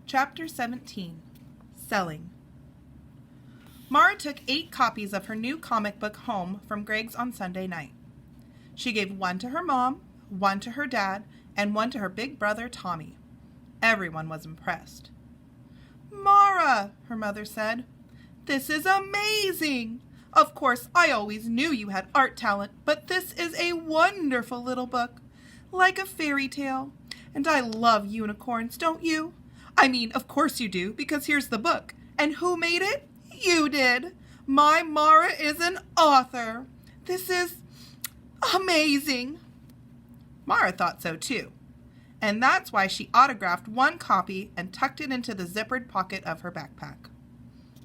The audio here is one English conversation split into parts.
Chapter 17. Selling. Mara took 8 copies of her new comic book home from Greg's on Sunday night. She gave 1 to her mom, 1 to her dad, and 1 to her big brother Tommy. Everyone was impressed. "Mara," her mother said, "this is amazing! Of course, I always knew you had art talent, but this is a wonderful little book, like a fairy tale. And I love unicorns, don't you? I mean, of course you do, because here's the book. And who made it? You did. My Mara is an author. This is amazing." Mara thought so too, and that's why she autographed 1 copy and tucked it into the zippered pocket of her backpack.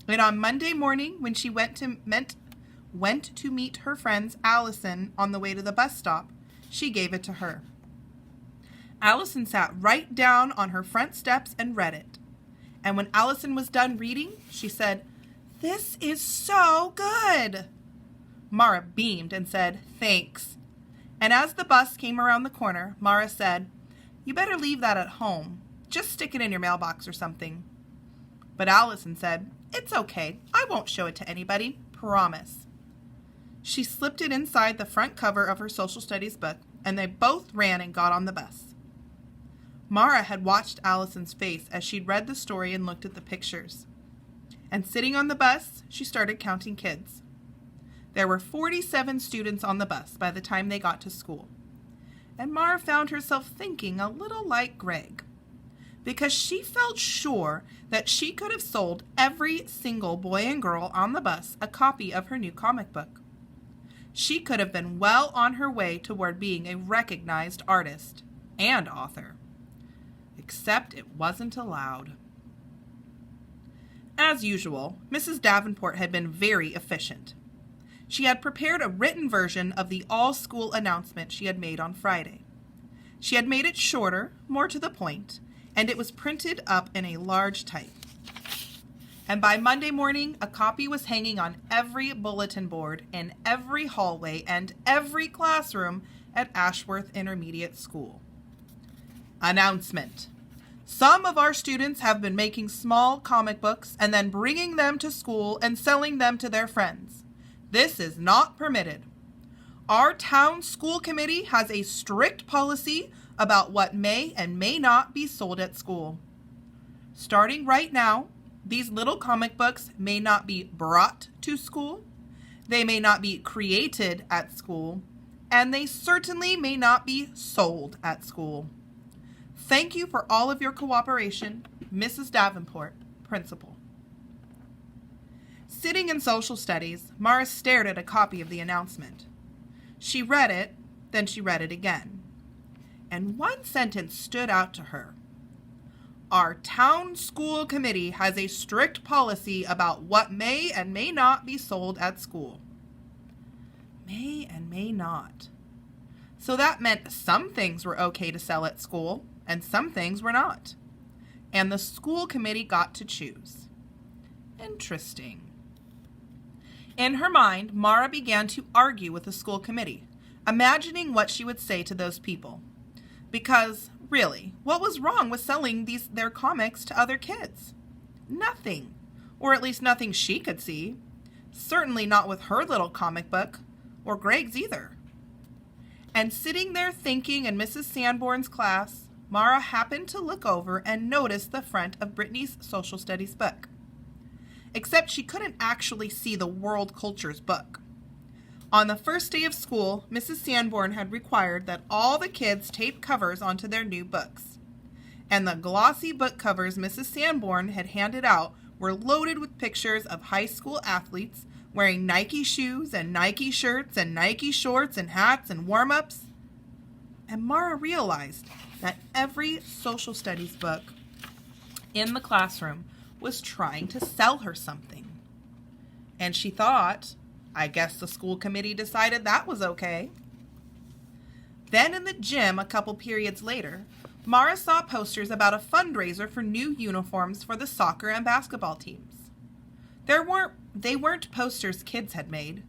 And on Monday morning, when she went to meet her friends Allison on the way to the bus stop, she gave it to her. Allison sat right down on her front steps and read it. And when Allison was done reading, she said, "This is so good." Mara beamed and said, "Thanks." And as the bus came around the corner, Mara said, "You better leave that at home. Just stick it in your mailbox or something." But Allison said, "It's okay. I won't show it to anybody. Promise." She slipped it inside the front cover of her social studies book, and they both ran and got on the bus. Mara had watched Allison's face as she'd read the story and looked at the pictures. And sitting on the bus, she started counting kids. There were 47 students on the bus by the time they got to school. And Mara found herself thinking a little like Greg, because she felt sure that she could have sold every single boy and girl on the bus a copy of her new comic book. She could have been well on her way toward being a recognized artist and author. Except it wasn't allowed. As usual, Mrs. Davenport had been very efficient. She had prepared a written version of the all-school announcement she had made on Friday. She had made it shorter, more to the point, and it was printed up in a large type. And by Monday morning, a copy was hanging on every bulletin board in every hallway and every classroom at Ashworth Intermediate School. Announcement. Some of our students have been making small comic books and then bringing them to school and selling them to their friends. This is not permitted. Our town school committee has a strict policy about what may and may not be sold at school. Starting right now, these little comic books may not be brought to school, they may not be created at school, and they certainly may not be sold at school. Thank you for all of your cooperation, Mrs. Davenport, Principal. Sitting in social studies, Mara stared at a copy of the announcement. She read it, then she read it again. And one sentence stood out to her. Our town school committee has a strict policy about what may and may not be sold at school. May and may not. So that meant some things were okay to sell at school, and some things were not. And the school committee got to choose. Interesting. In her mind, Mara began to argue with the school committee, imagining what she would say to those people. Because, really, what was wrong with selling their comics to other kids? Nothing. Or at least nothing she could see. Certainly not with her little comic book, or Greg's either. And sitting there thinking in Mrs. Sanborn's class, Mara happened to look over and notice the front of Brittany's social studies book. Except she couldn't actually see the world cultures book. On the first day of school, Mrs. Sanborn had required that all the kids tape covers onto their new books. And the glossy book covers Mrs. Sanborn had handed out were loaded with pictures of high school athletes wearing Nike shoes and Nike shirts and Nike shorts and hats and warm-ups. And Mara realized that every social studies book in the classroom was trying to sell her something. And she thought, I guess the school committee decided that was okay. Then in the gym a couple periods later, Mara saw posters about a fundraiser for new uniforms for the soccer and basketball teams. They weren't posters kids had made.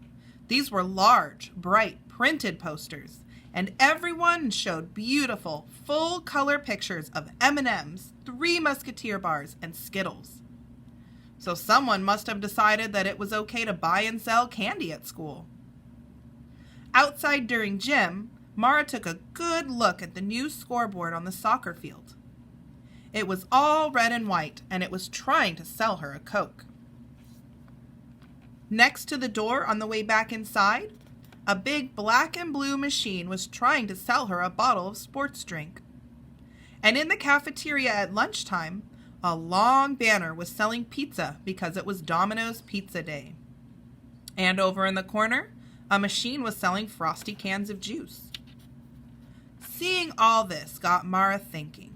These were large, bright, printed posters, and everyone showed beautiful, full-color pictures of M&Ms, Three Musketeer bars, and Skittles. So someone must have decided that it was okay to buy and sell candy at school. Outside during gym, Mara took a good look at the new scoreboard on the soccer field. It was all red and white, and it was trying to sell her a Coke. Next to the door on the way back inside, a big black and blue machine was trying to sell her a bottle of sports drink. And in the cafeteria at lunchtime, a long banner was selling pizza because it was Domino's Pizza Day. And over in the corner, a machine was selling frosty cans of juice. Seeing all this got Mara thinking.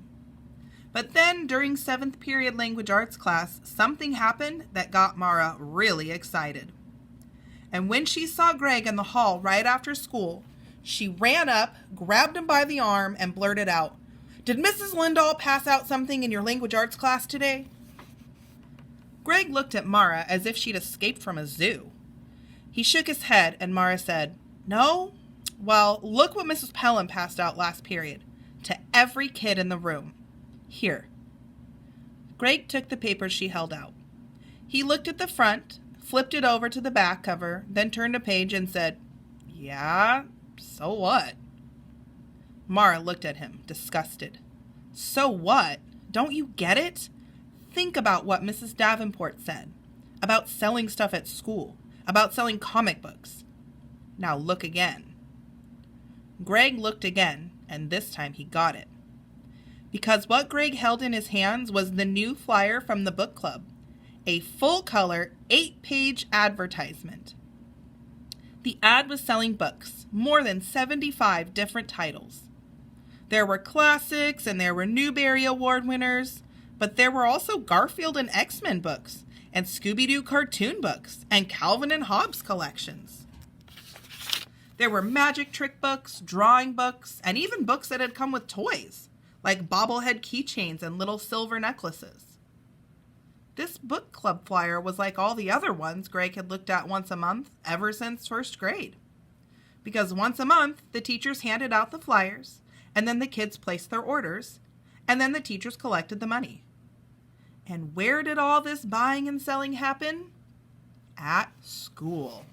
But then during 7th period language arts class, something happened that got Mara really excited. And when she saw Greg in the hall right after school, she ran up, grabbed him by the arm, and blurted out, "Did Mrs. Lindahl pass out something in your language arts class today?" Greg looked at Mara as if she'd escaped from a zoo. He shook his head, and Mara said, "No? Well, look what Mrs. Pelham passed out last period, to every kid in the room. Here." Greg took the paper she held out. He looked at the front, flipped it over to the back cover, then turned a page and said, "Yeah, so what?" Mara looked at him, disgusted. "So what? Don't you get it? Think about what Mrs. Davenport said, about selling stuff at school, about selling comic books. Now look again." Greg looked again, and this time he got it. Because what Greg held in his hands was the new flyer from the book club, a full-color, 8-page advertisement. The ad was selling books, more than 75 different titles. There were classics and there were Newbery Award winners, but there were also Garfield and X-Men books, and Scooby-Doo cartoon books, and Calvin and Hobbes collections. There were magic trick books, drawing books, and even books that had come with toys, like bobblehead keychains and little silver necklaces. This book club flyer was like all the other ones Greg had looked at once a month ever since 1st grade. Because once a month, the teachers handed out the flyers, and then the kids placed their orders, and then the teachers collected the money. And where did all this buying and selling happen? At school.